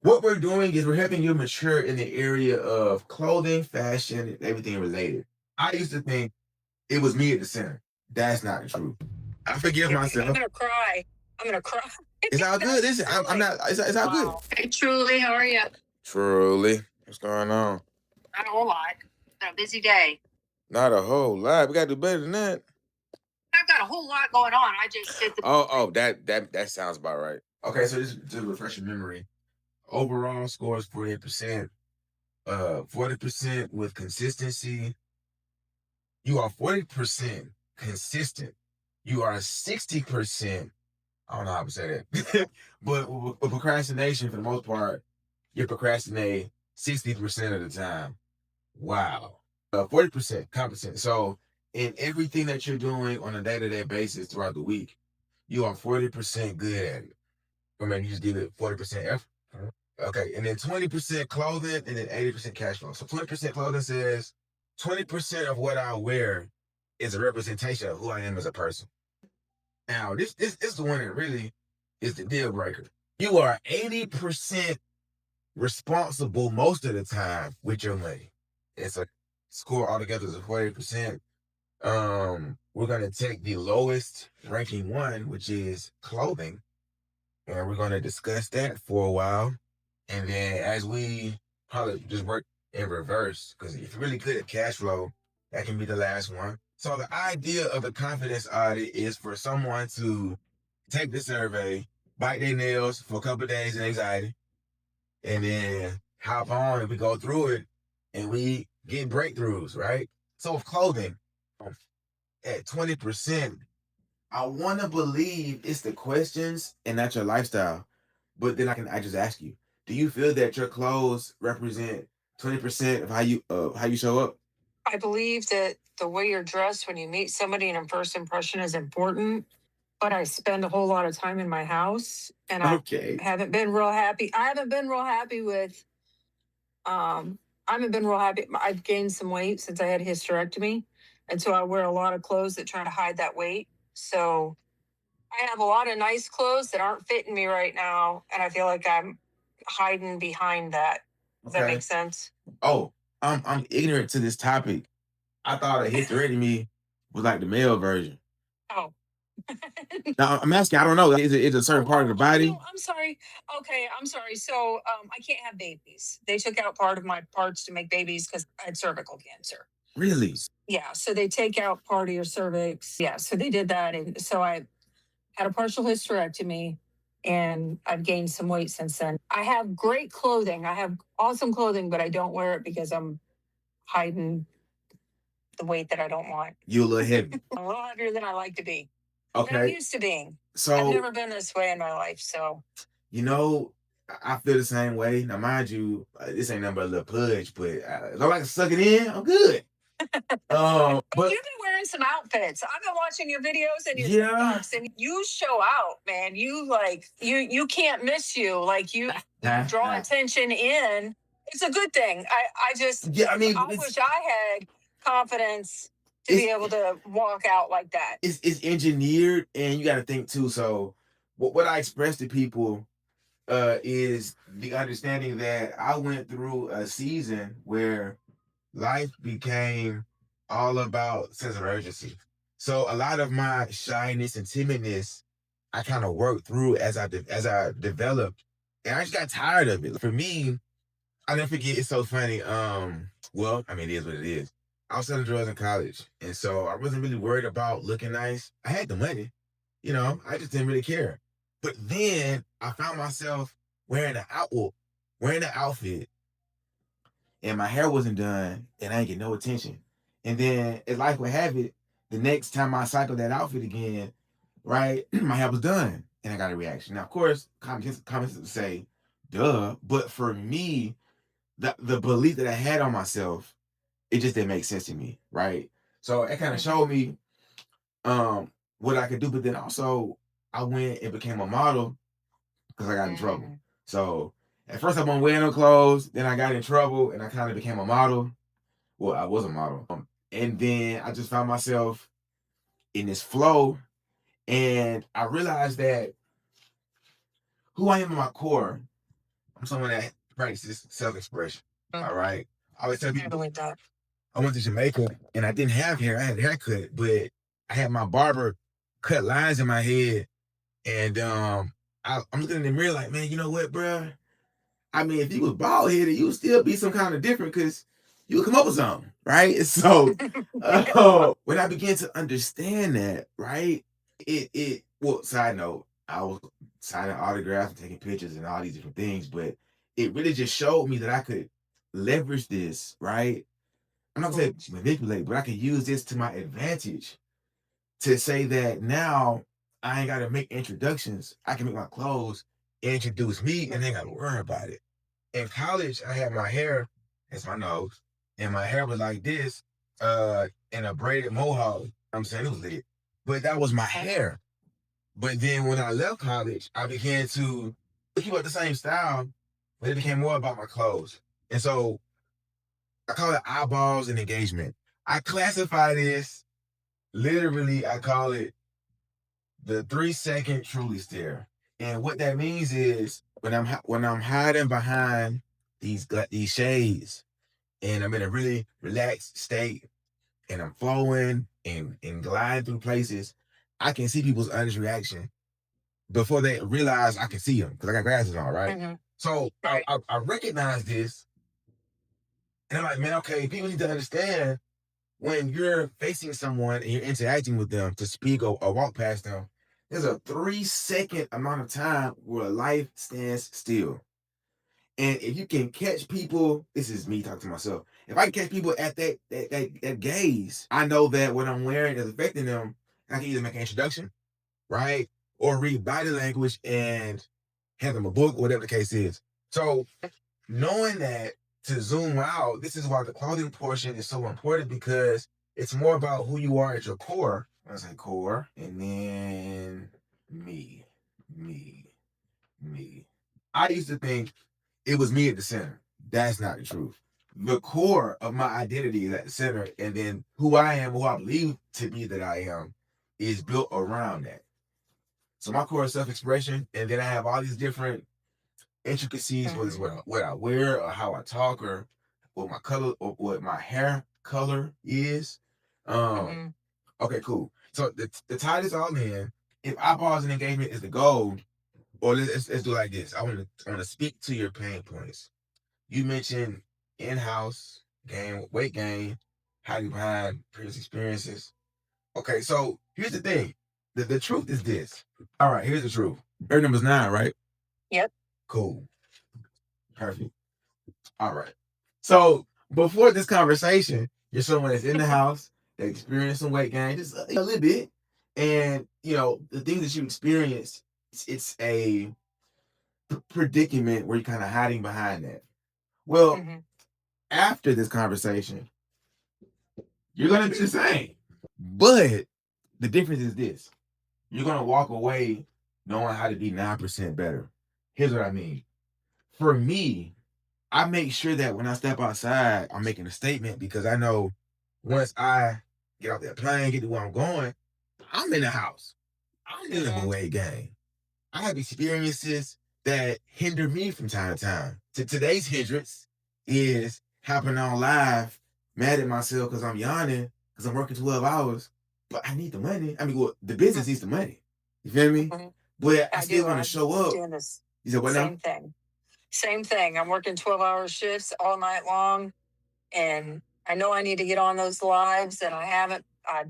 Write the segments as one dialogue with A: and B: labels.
A: What we're doing is we're helping you mature in the area of clothing, fashion, and everything related. I used to think it was me at the center. That's not the truth. I forgive
B: I'm
A: myself.
B: gonna cry. I'm gonna cry.
A: It's all good.
B: That's
A: Listen, I'm
B: silly.
A: not. It's all good.
B: Wow. Hey, Truly, how are you?
A: Truly, what's going on?
B: Not a whole lot. Been a busy day.
A: Not a whole lot. We gotta do better than that.
B: I've got a whole lot going on. I just did the.
A: That sounds about right. Okay, so just to refresh your memory, overall score is 48%. 40% with consistency. You are 40% consistent. You are 60%. I don't know how to say that. But with procrastination, for the most part, you procrastinate 60% of the time. Wow. 40% competent. So in everything that you're doing on a day-to-day basis throughout the week, you are 40% good at it. Or maybe you just give it 40% effort. Okay. And then 20% clothing and then 80% cash flow. So 20% clothing says 20% of what I wear is a representation of who I am as a person. Now, this is the one that really is the deal breaker. You are 80% responsible most of the time with your money. It's a score altogether is 40%. We're gonna take the lowest ranking one, which is clothing, and we're gonna discuss that for a while. And then as we probably just work in reverse, because if you're really good at cash flow, that can be the last one. So the idea of the confidence audit is for someone to take the survey, bite their nails for a couple of days in anxiety, and then hop on and we go through it and we get breakthroughs, right? So with clothing, at 20%, I want to believe it's the questions and not your lifestyle. But then I just ask you, do you feel that your clothes represent 20% of how you show up?
B: I believe that the way you're dressed when you meet somebody and a first impression is important. But I spend a whole lot of time in my house, and I
A: Okay.
B: haven't been real happy. I haven't been real happy with. I haven't been real happy. I've gained some weight since I had a hysterectomy, and so I wear a lot of clothes that try to hide that weight. So I have a lot of nice clothes that aren't fitting me right now, and I feel like I'm hiding behind that. Does that
A: Okay.
B: make sense?
A: Oh, I'm ignorant to this topic. I thought a hysterectomy was like the male version.
B: Oh.
A: Now I'm asking, I don't know. Is it a certain part of the
B: No,
A: body?
B: I'm sorry. Okay, I'm sorry. So I can't have babies. They took out part of my parts to make babies because I had cervical cancer.
A: Really?
B: Yeah, so they take out part of your cervix. Yeah, so they did that, and so I had a partial hysterectomy, and I've gained some weight since then. I have great clothing. I have awesome clothing, but I don't wear it because I'm hiding the weight that I don't want.
A: You a little heavy.
B: I'm a little heavier than I like to be. And I'm
A: Okay.
B: used to being. I've
A: So,
B: never been this way in my life. So
A: you know, I feel the same way. Now, mind you, this ain't nothing but a little pudge, but if I like to suck it in, I'm good.
B: But
A: But
B: you've been wearing some outfits. I've been watching your videos and your
A: yeah,
B: TikToks, and you show out, man. You like you can't miss you. Like you draw attention in. It's a good thing. I just
A: yeah. I mean,
B: I wish I had confidence to
A: it's
B: be able to walk out like that.
A: it's engineered, and you got to think too. So, what I express to people is the understanding that I went through a season where life became all about sense of urgency. So a lot of my shyness and timidness, I kind of worked through as I developed, and I just got tired of it. For me, I never forget. It's so funny. Well, I mean, it is what it is. I was selling drugs in college, and so I wasn't really worried about looking nice. I had the money, I just didn't really care. But then I found myself wearing the outfit, and my hair wasn't done, and I didn't get no attention. And then, as life would have it, the next time I cycled that outfit again, right, my hair was done, and I got a reaction. Now, of course, comments would say, "Duh," but for me, the belief that I had on myself, it just didn't make sense to me, right? So it kind of showed me what I could do, but then also I went and became a model because I got in trouble. So at first I wasn't wearing no clothes, then I got in trouble and I kind of became a model. Well, I was a model. And then I just found myself in this flow, and I realized that who I am in my core, I'm someone that practices self-expression. All right. I always tell
B: I
A: people
B: believe that.
A: I went to Jamaica and I didn't have hair. I had a haircut, but I had my barber cut lines in my head. And I'm looking in the mirror like, man, you know what, bro? I mean, if you was bald headed, you would still be some kind of different because you would come up with something, right? So when I began to understand that, right, well, side note, I was signing autographs and taking pictures and all these different things, but it really just showed me that I could leverage this, right? I'm not gonna say manipulate, but I can use this to my advantage to say that now I ain't gotta make introductions. I can make my clothes introduce me and they ain't gotta worry about it. In college, I had my hair as my nose, and my hair was like this, in a braided mohawk. I'm saying it was lit. But that was my hair. But then when I left college, I began to keep up the same style, but it became more about my clothes. And so I call it eyeballs and engagement. I classify this literally, I call it the 3 second truly stare. And what that means is when I'm hiding behind these shades and I'm in a really relaxed state and I'm flowing and gliding through places, I can see people's honest reaction before they realize I can see them because I got glasses on, right? So I recognize this and I'm like, man, okay, people need to understand when you're facing someone and you're interacting with them to speak or walk past them, there's a 3 second amount of time where life stands still. And if you can catch people, this is me talking to myself. If I can catch people at that gaze, I know that what I'm wearing is affecting them. I can either make an introduction, right? Or read body language and hand them a book, whatever the case is. So knowing that to zoom out, this is why the clothing portion is so important because it's more about who you are at your core. I say core, and then me, me, me. I used to think it was me at the center. That's not the truth. The core of my identity is at the center, and then who I am, who I believe to be that I am, is built around that. So my core is self-expression, and then I have all these different intricacies, whether it's what I wear or how I talk or what my color or what my hair color is. Okay, cool. So the tie this all in. If eyeballs and engagement is the goal, or let's do it like this. I want to speak to your pain points. You mentioned in-house gain, weight gain, hiding behind previous experiences. Okay, so here's the thing. The truth is this. All right, here's the truth. Error number's 9, right? Yep. Cool. Perfect. All right. So before this conversation, you're someone that's in the house, that experienced some weight gain, just a little bit. And, the things that you experience, it's a predicament where you're kind of hiding behind that. Well, after this conversation, you're going to be the same. But the difference is this. You're going to walk away knowing how to be 9% better. Here's what I mean. For me, I make sure that when I step outside, I'm making a statement because I know once I get off that plane, get to where I'm going, I'm in the house. I'm dealing with weight gain. I have experiences that hinder me from time to time. Today's hindrance is happening on live, mad at myself because I'm yawning because I'm working 12 hours, but I need the money. I mean, well, the business needs the money. You feel me? But I still want to show up.
B: Doing this
A: You said what now?
B: same thing. Same thing. I'm working 12-hour shifts all night long, and I know I need to get on those lives, and I haven't. I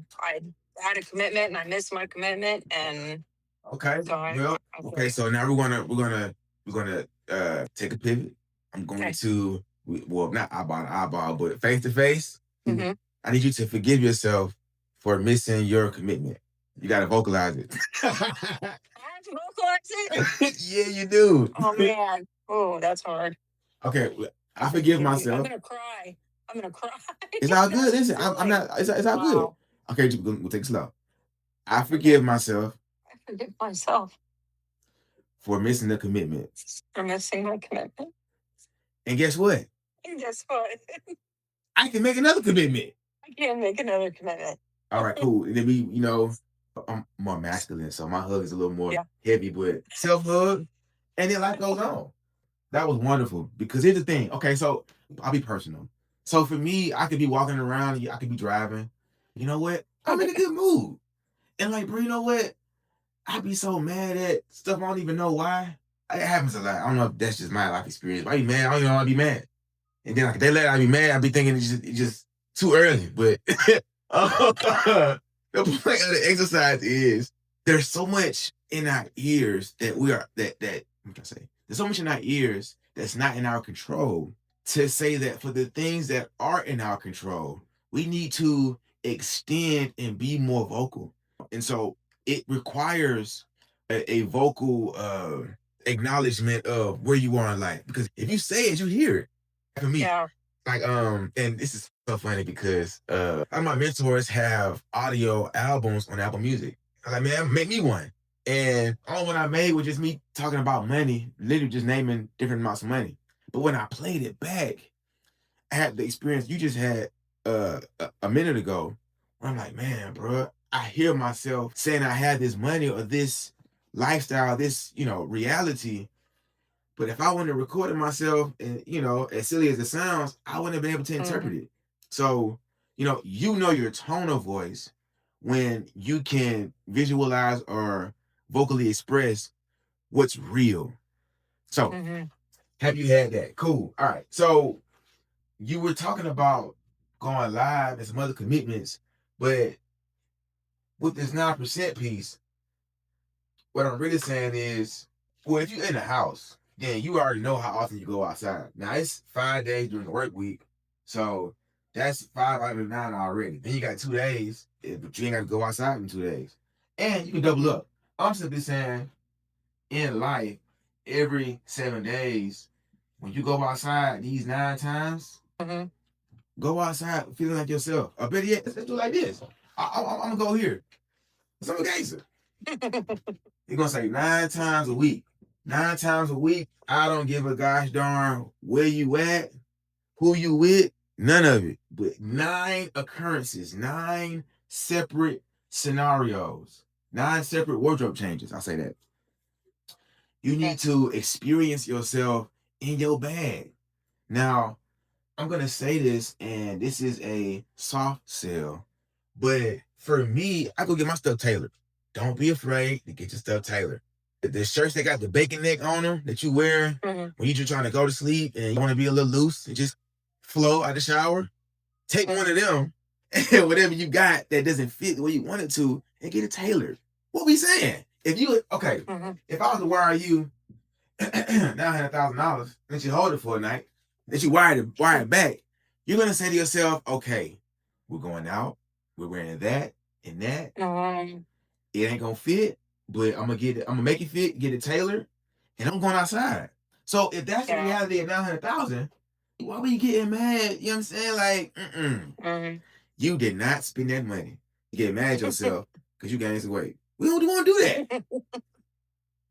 B: had a commitment, and I missed my commitment, and
A: Okay.
B: so
A: okay. So now we're gonna take a pivot. I'm going to well, not eyeball to eyeball, but face to face. I need you to forgive yourself for missing your commitment. You gotta vocalize it.
B: I have to vocalize it.
A: Yeah, you do.
B: Oh man. Oh, that's hard.
A: Okay, I forgive myself.
B: I'm gonna cry. I'm gonna cry.
A: It's all good. Listen, I'm not. It's all good. Okay, we'll take it slow. I forgive myself.
B: I forgive myself
A: for missing the commitment.
B: for missing my commitment.
A: And guess what?
B: And guess what?
A: I can make another commitment.
B: I can make another commitment.
A: All right, cool. And then I'm more masculine, so my hug is a little more heavy, but self hug, and then life goes on. That was wonderful because here's the thing. Okay, so I'll be personal. So for me, I could be walking around, I could be driving. You know what? I'm in a good mood. And like, bro, you know what? I be so mad at stuff I don't even know why. It happens a lot. I don't know if that's just my life experience. But I be mad. I don't even know why I be mad. And then like they let I be mad. I be thinking it's just too early. But the point of the exercise is there's so much in our ears that we are that what can I say? There's so much in our ears that's not in our control. To say that for the things that are in our control, we need to extend and be more vocal. And so it requires a vocal acknowledgement of where you are in life. Because if you say it, you hear it. For me,
B: Yeah.
A: like and this is so funny because some of my mentors have audio albums on Apple Music. I'm like, man, make me one. And all what I made was just me talking about money, literally just naming different amounts of money. But when I played it back, I had the experience you just had a minute ago. Where I'm like, man, bro, I hear myself saying I had this money or this lifestyle, this reality, but if I wouldn't have recorded myself and, as silly as it sounds, I wouldn't have been able to interpret
B: Mm-hmm.
A: it. So, you know your tone of voice when you can visualize or vocally express what's real. So,
B: Mm-hmm.
A: have you had that? Cool. All right. So, you were talking about going live and some other commitments, but with this 9% piece, what I'm really saying is, well, if you're in the house, then you already know how often you go outside. Now it's 5 days during the work week, so that's 5 out of 9 already. Then you got 2 days, but you ain't got to go outside in 2 days, and you can double up. I'm simply saying, in life, every 7 days, when you go outside these 9 times,
B: Mm-hmm.
A: go outside feeling like yourself. Or better yet, let's do it like this. I'm gonna go here. Some gangster. You're gonna say 9 times a week. 9 times a week. I don't give a gosh darn where you at, who you with, none of it. But 9 occurrences, 9 separate scenarios, 9 separate wardrobe changes. I'll say that. You need
B: Yes.
A: to experience yourself in your bag. Now, I'm gonna say this, and this is a soft sell, but for me, I go get my stuff tailored. Don't be afraid to get your stuff tailored. The shirts that got the bacon neck on them that you wear
B: Mm-hmm.
A: when you just trying to go to sleep and you want to be a little loose and just flow out the shower, take one of them and whatever you got that doesn't fit the way you want it to and get it tailored. What we saying? If you okay,
B: Mm-hmm.
A: if I was to wire you $900,000, let you hold it for a night, let you wire it back, you're gonna say to yourself, okay, we're going out, we're wearing that and that.
B: Mm-hmm.
A: It ain't gonna fit, but I'm gonna make it fit, get it tailored, and I'm going outside. So if that's the
B: Yeah.
A: reality of 900,000, why were you getting mad? You know what I'm saying? Like,
B: Mm-hmm.
A: you did not spend that money. You get mad at yourself because you gained some weight. We don't want to do that.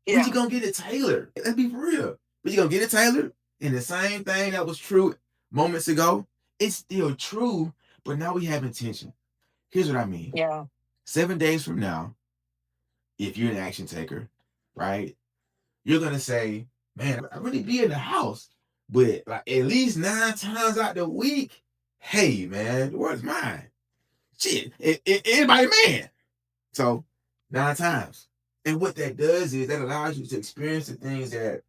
A: We
B: Yeah.
A: just gonna get it tailored. Let's be for real. We just gonna get it tailored. And the same thing that was true moments ago, it's still true, but now we have intention. Here's what I mean.
B: Yeah.
A: 7 days from now, if you're an action taker, right, you're gonna say, man, I really be in the house, but like at least 9 times out the week, hey man, the world's mine. Shit, anybody man. So 9 times. And what that does is that allows you to experience the things that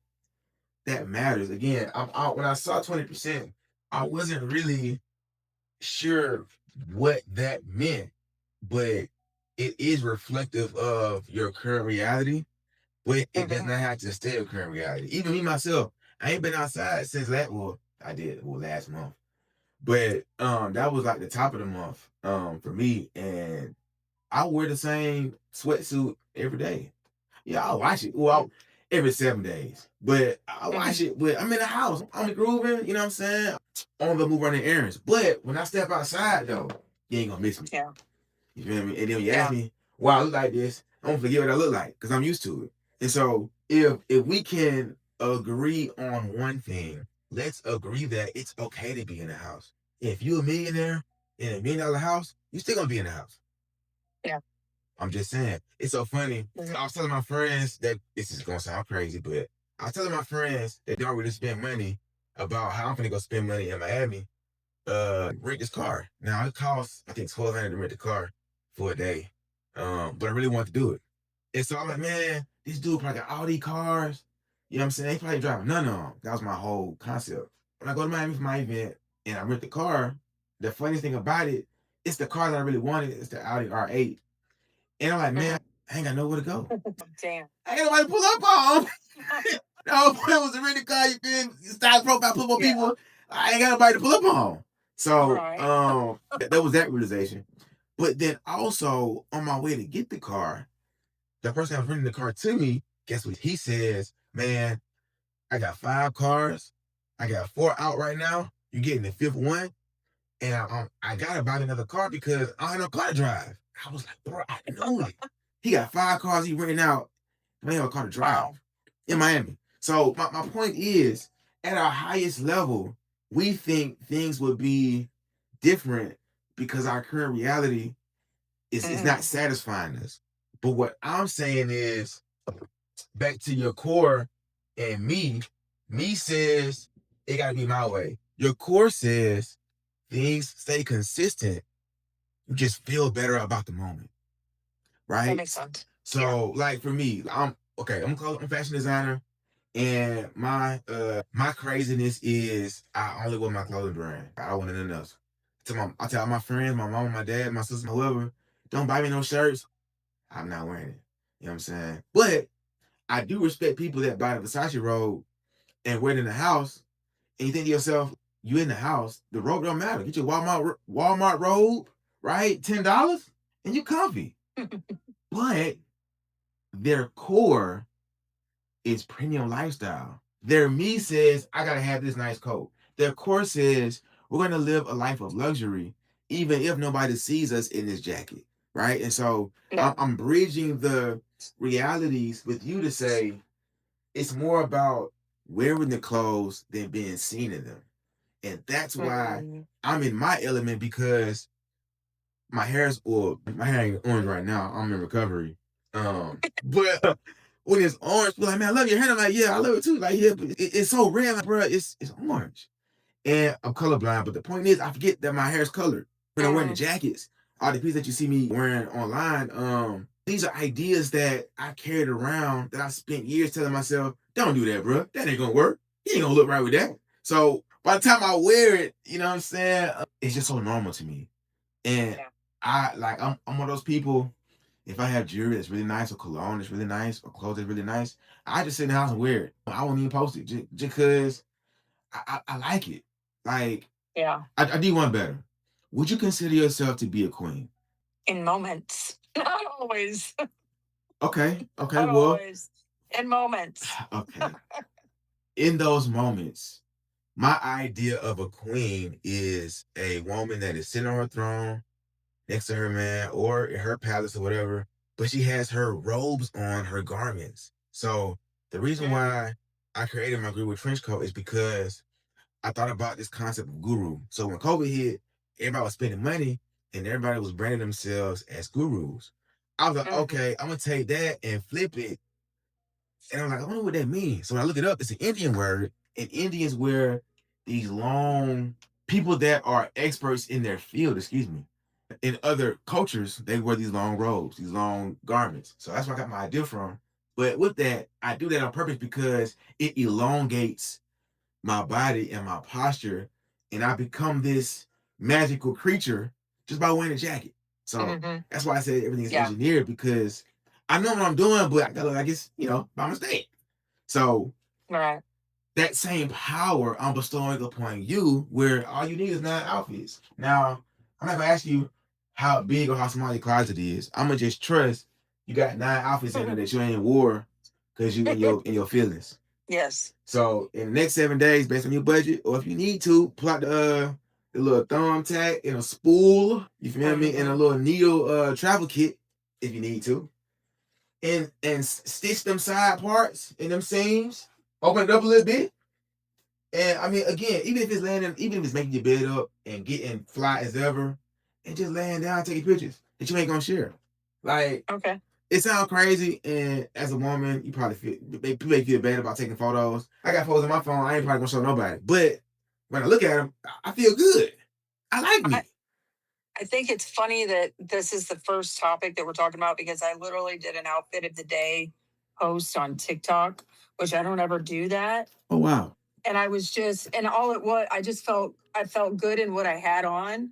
A: matters. Again, when I saw 20%, I wasn't really sure what that meant, but it is reflective of your current reality, but it does
B: Mm-hmm.
A: not have to stay your current reality. Even me myself, I ain't been outside since last month. But that was like the top of the month for me. And I wear the same sweatsuit every day. Yeah, I watch it. Well, every 7 days. But I
B: Mm-hmm.
A: watch it. But I'm in the house. I'm grooving. You know what I'm saying? On the move running errands. But when I step outside, though, you ain't gonna miss me.
B: Yeah.
A: You feel me? And then when you ask
B: Yeah.
A: me why I look like this, I don't forget what I look like because I'm used to it. And so if we can agree on one thing, let's agree that it's okay to be in the house. If you're a millionaire in $1 million house, you still gonna be in the house.
B: Yeah.
A: I'm just saying. It's so funny.
B: Mm-hmm.
A: I was telling my friends that this is gonna sound crazy, but I was telling my friends that don't really spend money about how I'm gonna go spend money in Miami. Rent this car. Now it costs I think $1,200 to rent the car for a day. But I really want to do it. And so I'm like, man, this dude probably got all these cars. You know what I'm saying? He probably driving none of them. That was my whole concept. When I go to Miami for my event and I rent the car, the funniest thing about it, it's the car that I really wanted. It's the Audi R8. And I'm like, man, I ain't got nowhere to go.
B: Damn.
A: I ain't got nobody to pull up on. The whole point was to rent the car. You can style profile, put more people. I ain't got nobody to pull up on. So
B: Right.
A: that was that realization. But then also on my way to get the car, the person that was renting the car to me, guess what he says? Man, I got 5 cars. I got 4 out right now. You're getting the 5th one. And I got to buy another car because I don't have no car to drive. I was like, bro, I know it. He got 5 cars he renting out. I don't have a car to drive in Miami. So my point is, at our highest level, we think things would be different because our current reality is not satisfying us. But what I'm saying is, back to your core and me says it got to be my way. Your core says things stay consistent. You just feel better about the moment, right?
B: That makes sense.
A: So, like for me, I'm okay. I'm a fashion designer, and my craziness is I only wear my clothing brand. I don't want anything else. I tell my friends, my mom, my dad, my sister, whoever, don't buy me no shirts. I'm not wearing it. You know what I'm saying? But I do respect people that buy the Versace robe and wear it in the house. And you think to yourself, you in the house, the robe don't matter. Get your Walmart robe, right? $10, and you comfy. But their core is premium lifestyle. Their me says, I gotta have this nice coat. Their core says, we're gonna live a life of luxury, even if nobody sees us in this jacket. Right. And so I'm bridging the realities with you to say it's more about wearing the clothes than being seen in them. And that's why I'm in my element because my hair's oil. My hair ain't orange right now. I'm in recovery. But when it's orange, people like, man, I love your hair. I'm like, yeah, I love it too. Like, yeah, but it's so red, like, bro, it's orange. And I'm colorblind, but the point is, I forget that my hair's colored when I'm wearing the jackets. All the pieces that you see me wearing online, these are ideas that I carried around that I spent years telling myself, don't do that, bro. That ain't gonna work. You ain't gonna look right with that. So by the time I wear it, you know what I'm saying? It's just so normal to me. And I'm one of those people. If I have jewelry that's really nice, or cologne that's really nice, or clothes that's really nice, I just sit in the house and wear it. I won't even post it just because I like it. Like, I do one better. Would you consider yourself to be a queen?
B: In moments, not always.
A: Okay.
B: Not
A: Well,
B: always. In moments.
A: okay. In those moments, my idea of a queen is a woman that is sitting on her throne next to her man or in her palace or whatever, but she has her robes on, her garments. So the reason why I created my guru with trench coat is because I thought about this concept of guru. So when COVID hit, everybody was spending money and everybody was branding themselves as gurus. I was like, okay, I'm gonna take that and flip it. And I'm like, I wonder what that means. So when I look it up, it's an Indian word, and Indians wear these long people that are experts in their field, excuse me. In other cultures, they wear these long robes, these long garments. So that's where I got my idea from. But with that, I do that on purpose because it elongates my body and my posture, and I become this magical creature just by wearing a jacket. So that's why I say everything is engineered because I know what I'm doing, but I gotta, I guess, by mistake. So that same power I'm bestowing upon you, where all you need is 9 outfits. Now, I'm not gonna ask you how big or how small your closet is. I'm gonna just trust you got 9 outfits in there that you ain't wore because you in your feelings.
B: Yes.
A: So in the next 7 days, based on your budget, or if you need to, pull out the little thumb tack and a spool, you feel me, and a little needle travel kit if you need to. And stitch them side parts and them seams, open it up a little bit. And I mean, again, even if it's landing, even if it's making your bed up and getting fly as ever, and just laying down taking pictures that you ain't gonna share. Like, It sounds crazy, and as a woman, you probably may feel bad about taking photos. I got photos on my phone. I ain't probably gonna show nobody, but when I look at them, I feel good. I like
B: I,
A: me.
B: I think it's funny that this is the first topic that we're talking about because I literally did an outfit of the day post on TikTok, which I don't ever do that.
A: Oh wow.
B: And I was just, and all it was, I felt good in what I had on.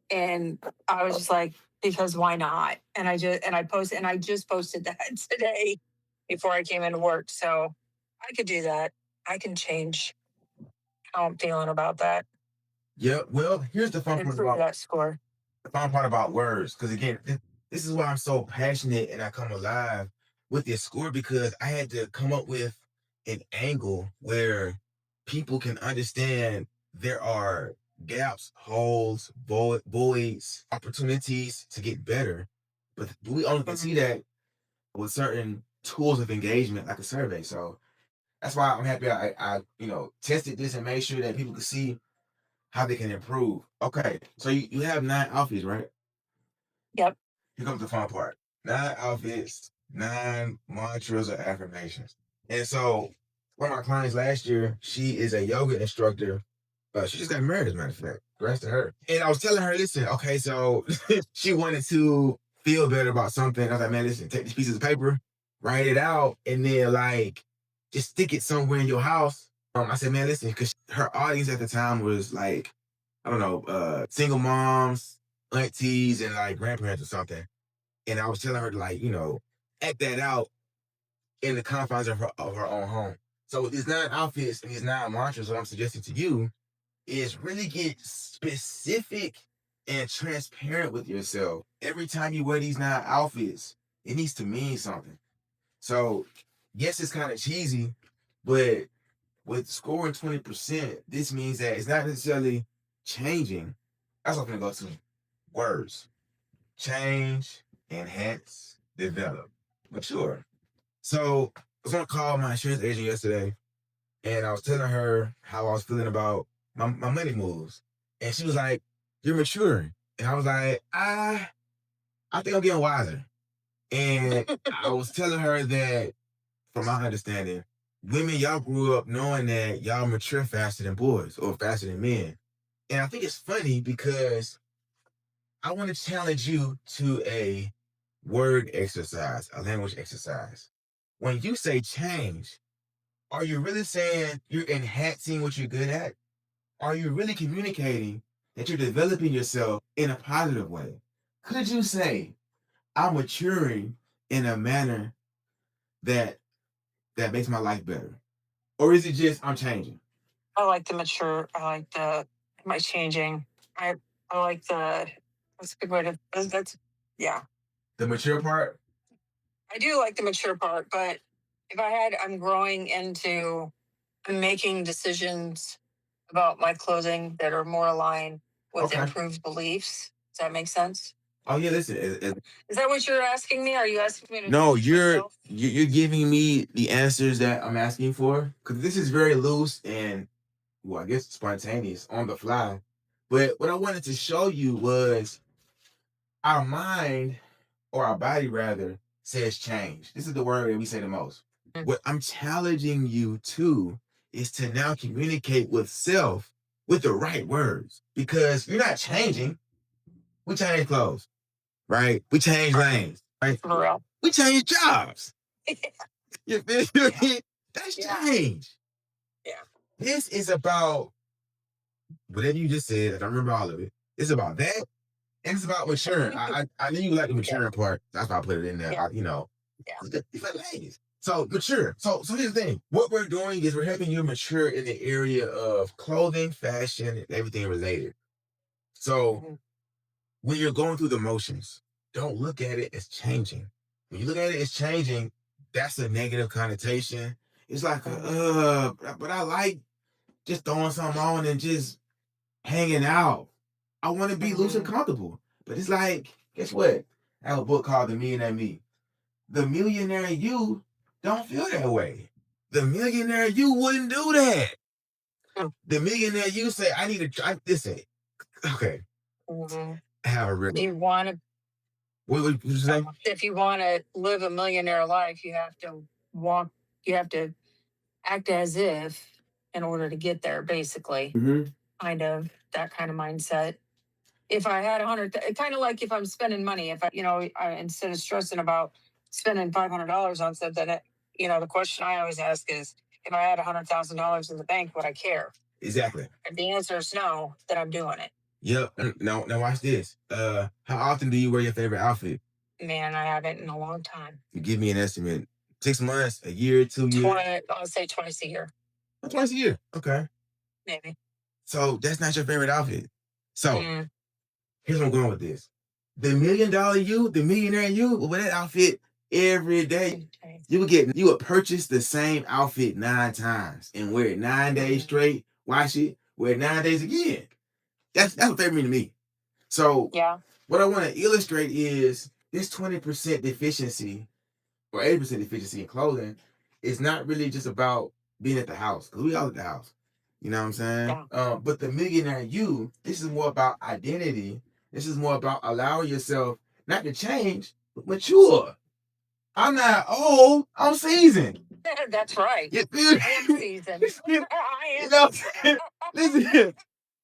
B: And I was just like, because why not? And I just posted that today before I came into work. So I could do that. I can change how I'm feeling about that,
A: Yeah. Well, here's
B: improve that score.
A: the fun part about words, because again, this is why I'm so passionate and I come alive with this score because I had to come up with an angle where people can understand there are gaps, holes, voids, opportunities to get better. But we only can see that with certain tools of engagement, like a survey. So that's why I'm happy I tested this and made sure that people could see how they can improve. Okay, so you have 9 outfits, right?
B: Yep.
A: Here comes the fun part. 9 outfits, 9 mantras or affirmations. And so one of my clients last year, she is a yoga instructor. She just got married, as a matter of fact. Congrats to her. And I was telling her, listen, okay, so she wanted to feel better about something. I was like, man, listen, take these pieces of paper, write it out, and then like just stick it somewhere in your house. I said, man, listen, because her audience at the time was like, I don't know, single moms, aunties, and like grandparents or something. And I was telling her to like, act that out in the confines of her own home. So with these 9 outfits and these 9 mantras, what I'm suggesting to you is really get specific and transparent with yourself. Every time you wear these 9 outfits, it needs to mean something. So yes, it's kind of cheesy, but with scoring 20%, this means that it's not necessarily changing. That's what I'm gonna go to. Words. Change, enhance, develop, mature. So I was on a call with my insurance agent yesterday, and I was telling her how I was feeling about my money moves. And she was like, "You're maturing." And I was like, I think I'm getting wiser. And I was telling her that from my understanding, women, y'all grew up knowing that y'all mature faster than boys or faster than men. And I think it's funny because I want to challenge you to a word exercise, a language exercise. When you say change, are you really saying you're enhancing what you're good at? Are you really communicating that you're developing yourself in a positive way? Could you say, I'm maturing in a manner that makes my life better? Or is it just I'm changing?
B: I like the mature. I like the, am I changing? I, I like the, that's a good way to, yeah.
A: The mature part?
B: I do like the mature part, but if I had, I'm growing into, I'm making decisions about my clothing that are more aligned with
A: Okay.
B: improved beliefs. Does that make sense?
A: Oh yeah, listen.
B: Is that what you're asking me? Are you asking me to
A: No,
B: change myself?
A: you're giving me the answers that I'm asking for because this is very loose and well, I guess spontaneous on the fly. But what I wanted to show you was our mind or our body rather says change. This is the word that we say the most. What I'm challenging you to is to now communicate with self with the right words because you're not changing. We change clothes, right? We change lanes, right?
B: For real.
A: We change jobs. You feel
B: Yeah.
A: me? That's
B: Yeah.
A: change.
B: Yeah.
A: This is about whatever you just said. I don't remember all of it. It's about that. And it's about maturing. I knew you like the maturing part. That's why I put it in there.
B: Yeah. Yeah.
A: It's like ladies. So mature. So here's the thing. What we're doing is we're helping you mature in the area of clothing, fashion, and everything related. So when you're going through the motions, don't look at it as changing. When you look at it as changing, that's a negative connotation. It's like, but I like just throwing something on and just hanging out. I want to be loose and comfortable. But it's like, guess what? I have a book called The Millionaire Me. The millionaire you don't feel that way. The millionaire you wouldn't do that. The millionaire you say, I need to try this. Okay.
B: Mm-hmm.
A: I have a real
B: Do you want to?
A: What you say?
B: If you want to live a millionaire life, you have to walk, you have to act as if in order to get there, basically.
A: Mm-hmm.
B: Kind of that kind of mindset. If I had 100, kind of like if I'm spending money, if instead of stressing about spending $500 on something, the question I always ask is, if I had $100,000 in the bank, would I care?
A: Exactly.
B: If the answer is no, then I'm doing it.
A: Yep. Now watch this. How often do you wear your favorite outfit?
B: Man, I haven't in a long time.
A: You give me an estimate. 6 months, a year, 2 years?
B: I'll say twice a year,
A: Oh, twice a year. Okay.
B: maybe.
A: So that's not your favorite outfit. So
B: Mm,
A: here's where I'm going with this. The $1 million you, the millionaire you, will wear that outfit every day.
B: okay.
A: You would purchase the same outfit 9 times and wear it 9 days straight, wash it, wear it 9 days again. That's what favorite mean to me. So
B: Yeah.
A: what I want to illustrate is this 20% deficiency or 80% deficiency in clothing is not really just about being at the house, because we all at the house. You know what I'm saying?
B: Yeah.
A: But the millionaire you, this is more about identity. This is more about allowing yourself not to change, but mature. I'm not old, I'm seasoned.
B: That's right.
A: You,
B: I am seasoned.
A: you
B: I am.
A: know what I'm saying? Listen,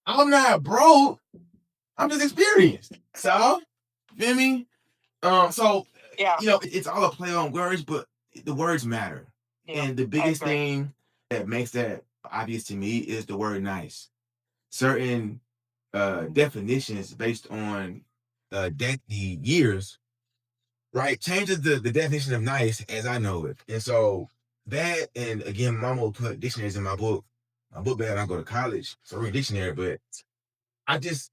A: I'm not broke, I'm just experienced. So, feel me? So
B: Yeah.
A: it's all a play on words, but the words matter.
B: Yeah.
A: And the biggest thing that makes that obvious to me is the word nice. Certain definitions based on the years, right, changes the definition of nice as I know it. And so that, and again, Mama will put dictionaries in my book bag when I go to college. So I read dictionary, but I just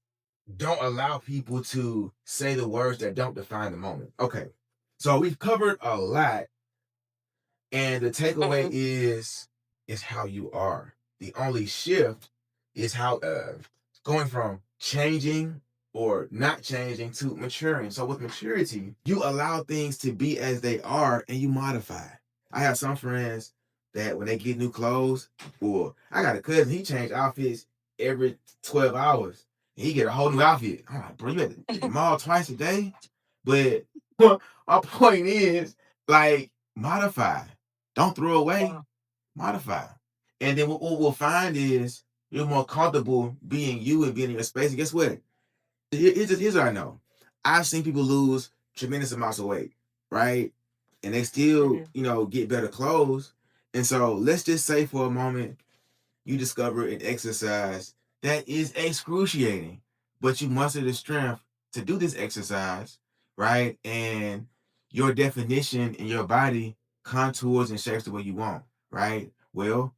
A: don't allow people to say the words that don't define the moment. Okay. So we've covered a lot, and the takeaway is how you are. The only shift is how going from changing or not changing to maturing. So with maturity, you allow things to be as they are and you modify. I have some friends that when they get new clothes, or I got a cousin, he changed outfits every 12 hours. And he get a whole new outfit. I'm like, bro, you at the mall twice a day? But my point is, like, modify. Don't throw away,
B: Yeah.
A: modify. And then what we'll find is you're more comfortable being you and being in your space. And guess what? Here's what I know. I've seen people lose tremendous amounts of weight, right? And they still, get better clothes. And so let's just say for a moment, you discover an exercise that is excruciating, but you muster the strength to do this exercise, right? And your definition in your body contours and shapes the way you want, right? Well,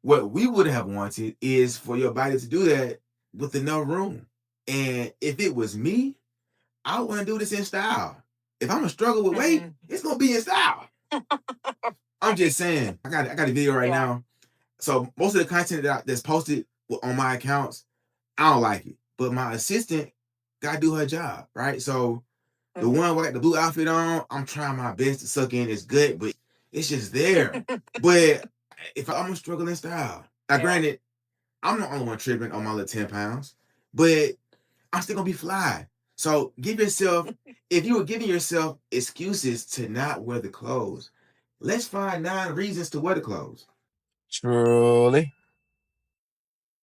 A: what we would have wanted is for your body to do that with enough room. And if it was me, I want to do this in style. If I'm gonna struggle with weight, it's gonna be in style. I'm just saying. I got a video right now. So most of the content that's posted on my accounts, I don't like it. But my assistant gotta do her job, right? So the one with the blue outfit on, I'm trying my best to suck in. It's good, but it's just there. But if I'm a struggling style, now granted, I'm the only one tripping on my little 10 pounds, but I'm still gonna be fly. So give yourself, if you were giving yourself excuses to not wear the clothes, let's find 9 reasons to wear the clothes. Truly.